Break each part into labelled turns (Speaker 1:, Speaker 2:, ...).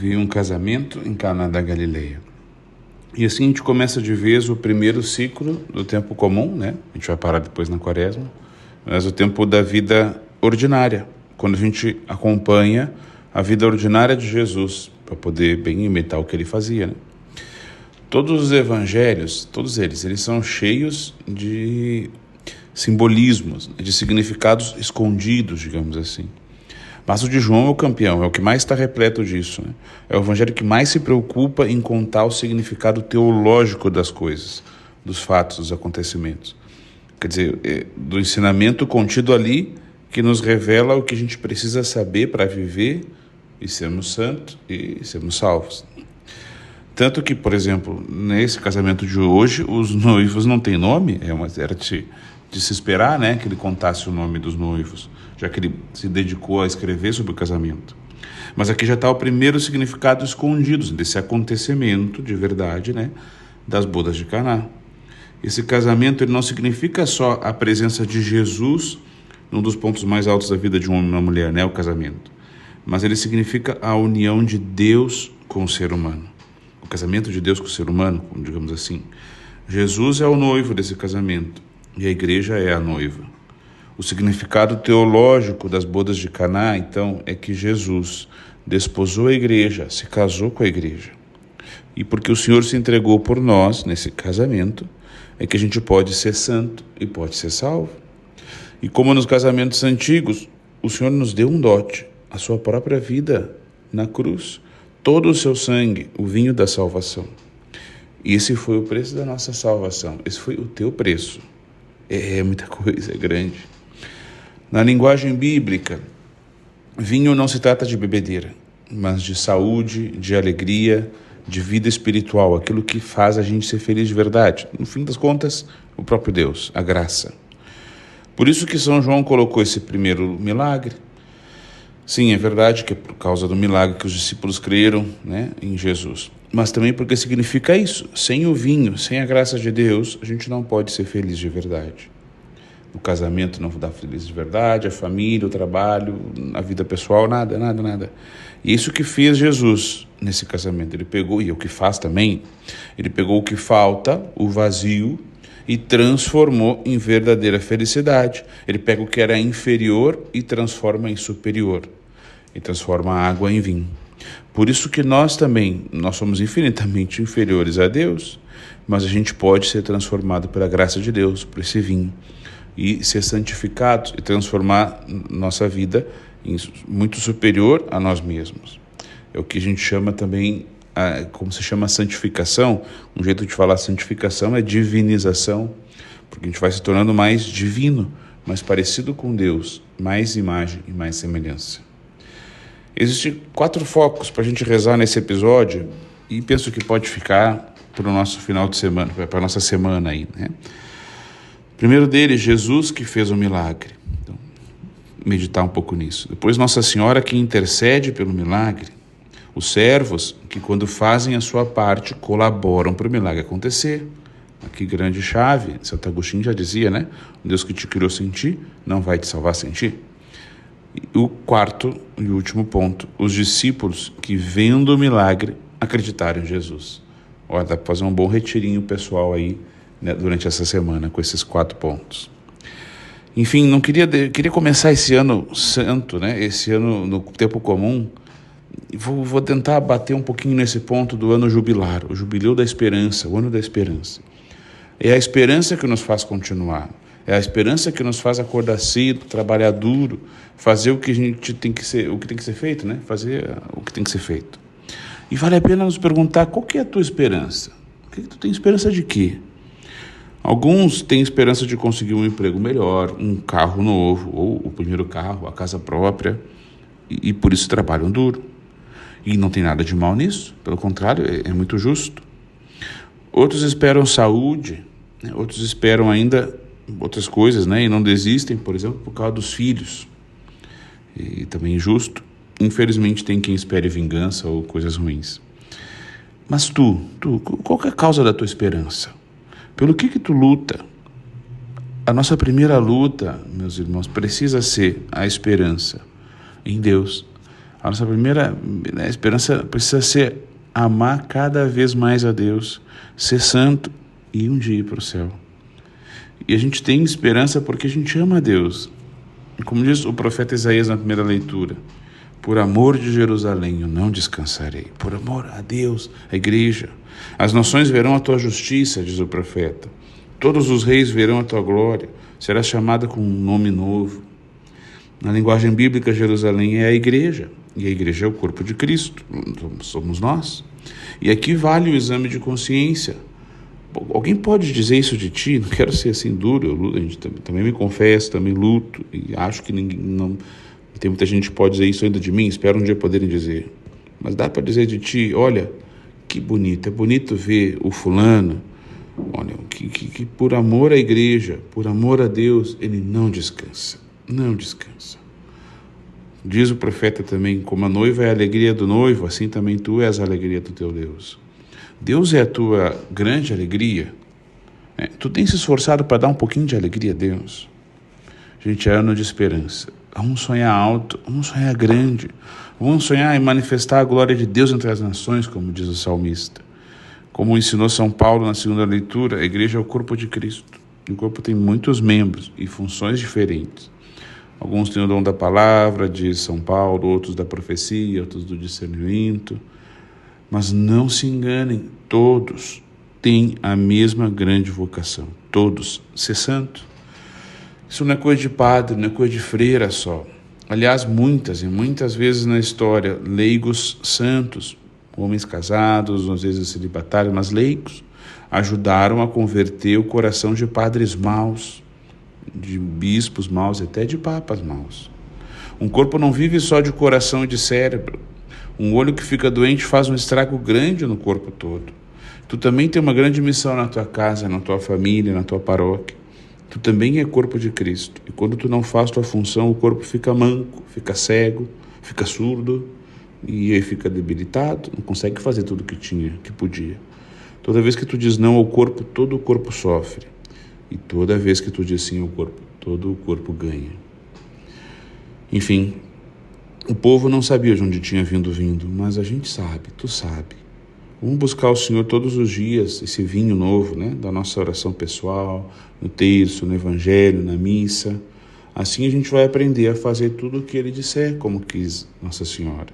Speaker 1: houve um casamento em Caná da Galileia. E assim a gente começa de vez o primeiro ciclo do tempo comum, né? A gente vai parar depois na quaresma, mas o tempo da vida ordinária, quando a gente acompanha a vida ordinária de Jesus, para poder bem imitar o que ele fazia, né? Todos os evangelhos, todos eles são cheios de simbolismos, de significados escondidos, digamos assim. Mas o de João é o campeão, é o que mais está repleto disso, né? É o evangelho que mais se preocupa em contar o significado teológico das coisas, dos fatos, dos acontecimentos. Quer dizer, do ensinamento contido ali, que nos revela o que a gente precisa saber para viver e sermos santos e sermos salvos. Tanto que, por exemplo, nesse casamento de hoje, os noivos não têm nome, era de se esperar, né, que ele contasse o nome dos noivos, já que ele se dedicou a escrever sobre o casamento. Mas aqui já está o primeiro significado escondido desse acontecimento de verdade, né, das bodas de Caná. Esse casamento ele não significa só a presença de Jesus num dos pontos mais altos da vida de um homem e uma mulher, né, o casamento. Mas ele significa a união de Deus com o ser humano. O casamento de Deus com o ser humano, digamos assim. Jesus é o noivo desse casamento e a igreja é a noiva. O significado teológico das bodas de Caná, então, é que Jesus desposou a igreja, se casou com a igreja. E porque o Senhor se entregou por nós nesse casamento, é que a gente pode ser santo e pode ser salvo. E como nos casamentos antigos, o Senhor nos deu um dote, a sua própria vida na cruz, todo o seu sangue, o vinho da salvação. E esse foi o preço da nossa salvação, esse foi o teu preço. É muita coisa, é grande. Na linguagem bíblica, vinho não se trata de bebedeira, mas de saúde, de alegria, de vida espiritual, aquilo que faz a gente ser feliz de verdade. No fim das contas, o próprio Deus, a graça. Por isso que São João colocou esse primeiro milagre. Sim, é verdade que é por causa do milagre que os discípulos creram, né, em Jesus. Mas também porque significa isso. Sem o vinho, sem a graça de Deus, a gente não pode ser feliz de verdade. O casamento não dá feliz de verdade, a família, o trabalho, a vida pessoal, nada. E isso que fez Jesus nesse casamento. Ele pegou, e é o que faz também, ele pegou o que falta, o vazio, e transformou em verdadeira felicidade. Ele pega o que era inferior e transforma em superior. E transforma a água em vinho. Por isso que nós somos infinitamente inferiores a Deus, mas a gente pode ser transformado pela graça de Deus, por esse vinho, e ser santificados e transformar nossa vida em muito superior a nós mesmos. É o que a gente chama também, como se chama santificação. Um jeito de falar santificação é divinização, porque a gente vai se tornando mais divino, mais parecido com Deus, mais imagem e mais semelhança. Existem 4 focos para a gente rezar nesse episódio e penso que pode ficar para o nosso final de semana, para a nossa semana aí, né? Primeiro deles, Jesus que fez o milagre. Então, meditar um pouco nisso. Depois, Nossa Senhora que intercede pelo milagre. Os servos que, quando fazem a sua parte, colaboram para o milagre acontecer. Aqui, grande chave. Santo Agostinho já dizia, né? O Deus que te criou sem ti, não vai te salvar sem ti. E o quarto e último ponto, os discípulos que, vendo o milagre, acreditaram em Jesus. Olha, dá para fazer um bom retirinho pessoal aí, né, durante essa semana, com esses 4 pontos. Enfim, queria começar esse ano santo, né? Esse ano no tempo comum. Vou tentar bater um pouquinho nesse ponto do ano jubilar, o jubileu da esperança, o ano da esperança. É a esperança que nos faz continuar. É a esperança que nos faz acordar cedo, trabalhar duro, fazer o que tem que ser feito, né? Fazer o que tem que ser feito. E vale a pena nos perguntar qual que é a tua esperança? Tu tem esperança de quê? Alguns têm esperança de conseguir um emprego melhor, um carro novo, ou o primeiro carro, a casa própria, e por isso trabalham duro. E não tem nada de mal nisso, pelo contrário, é muito justo. Outros esperam saúde, né? Outros esperam ainda outras coisas, né? E não desistem, por exemplo, por causa dos filhos. E também injusto. Infelizmente tem quem espere vingança ou coisas ruins. Mas tu, qual é a causa da tua esperança? Pelo que tu luta? A nossa primeira luta, meus irmãos, precisa ser a esperança em Deus. A nossa primeira esperança precisa ser amar cada vez mais a Deus, ser santo e um dia ir para o céu. E a gente tem esperança porque a gente ama a Deus. E como diz o profeta Isaías na primeira leitura, por amor de Jerusalém eu não descansarei. Por amor a Deus, a igreja. As nações verão a tua justiça, diz o profeta. Todos os reis verão a tua glória. Serás chamada com um nome novo. Na linguagem bíblica, Jerusalém é a igreja. E a igreja é o corpo de Cristo. Somos nós. E aqui vale o exame de consciência. Alguém pode dizer isso de ti? Não quero ser assim duro. Também me confesso, também luto. E acho que não... Tem muita gente que pode dizer isso ainda de mim, espero um dia poderem dizer. Mas dá para dizer de ti, olha, que bonito, é bonito ver o fulano, olha, que por amor à igreja, por amor a Deus, ele não descansa, não descansa. Diz o profeta também, como a noiva é a alegria do noivo, assim também tu és a alegria do teu Deus. Deus é a tua grande alegria. Tu tens se esforçado para dar um pouquinho de alegria a Deus. Gente, é ano de esperança. Vamos sonhar alto, vamos sonhar grande, vamos sonhar em manifestar a glória de Deus entre as nações, como diz o salmista. Como ensinou São Paulo na segunda leitura, a igreja é o corpo de Cristo. O corpo tem muitos membros e funções diferentes. Alguns têm o dom da palavra, diz São Paulo, outros da profecia, outros do discernimento. Mas não se enganem, todos têm a mesma grande vocação. Todos, ser santo. Isso não é coisa de padre, não é coisa de freira só. Aliás, muitas vezes na história, leigos santos, homens casados, às vezes celibatários, mas leigos, ajudaram a converter o coração de padres maus, de bispos maus, até de papas maus. Um corpo não vive só de coração e de cérebro. Um olho que fica doente faz um estrago grande no corpo todo. Tu também tem uma grande missão na tua casa, na tua família, na tua paróquia. Tu também é corpo de Cristo. E quando tu não faz tua função, o corpo fica manco, fica cego, fica surdo e aí fica debilitado, não consegue fazer tudo que podia. Toda vez que tu diz não ao corpo, todo o corpo sofre. E toda vez que tu diz sim ao corpo, todo o corpo ganha. Enfim, o povo não sabia de onde tinha vindo, mas a gente sabe, tu sabe. Vamos buscar o Senhor todos os dias, esse vinho novo, da nossa oração pessoal, no terço, no evangelho, na missa. Assim a gente vai aprender a fazer tudo o que Ele disser, como quis Nossa Senhora.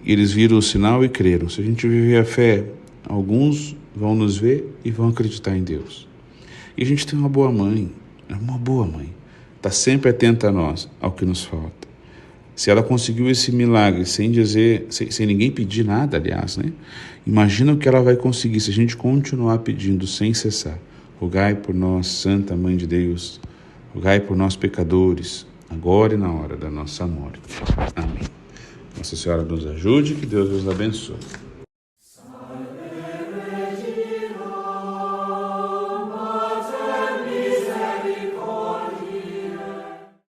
Speaker 1: Eles viram o sinal e creram. Se a gente viver a fé, alguns vão nos ver e vão acreditar em Deus. E a gente tem uma boa mãe, está sempre atenta a nós, ao que nos falta. Se ela conseguiu esse milagre sem ninguém pedir nada, aliás, Imagina o que ela vai conseguir se a gente continuar pedindo sem cessar. Rogai por nós, Santa Mãe de Deus, rogai por nós pecadores, agora e na hora da nossa morte. Amém. Nossa Senhora nos ajude, que Deus nos abençoe.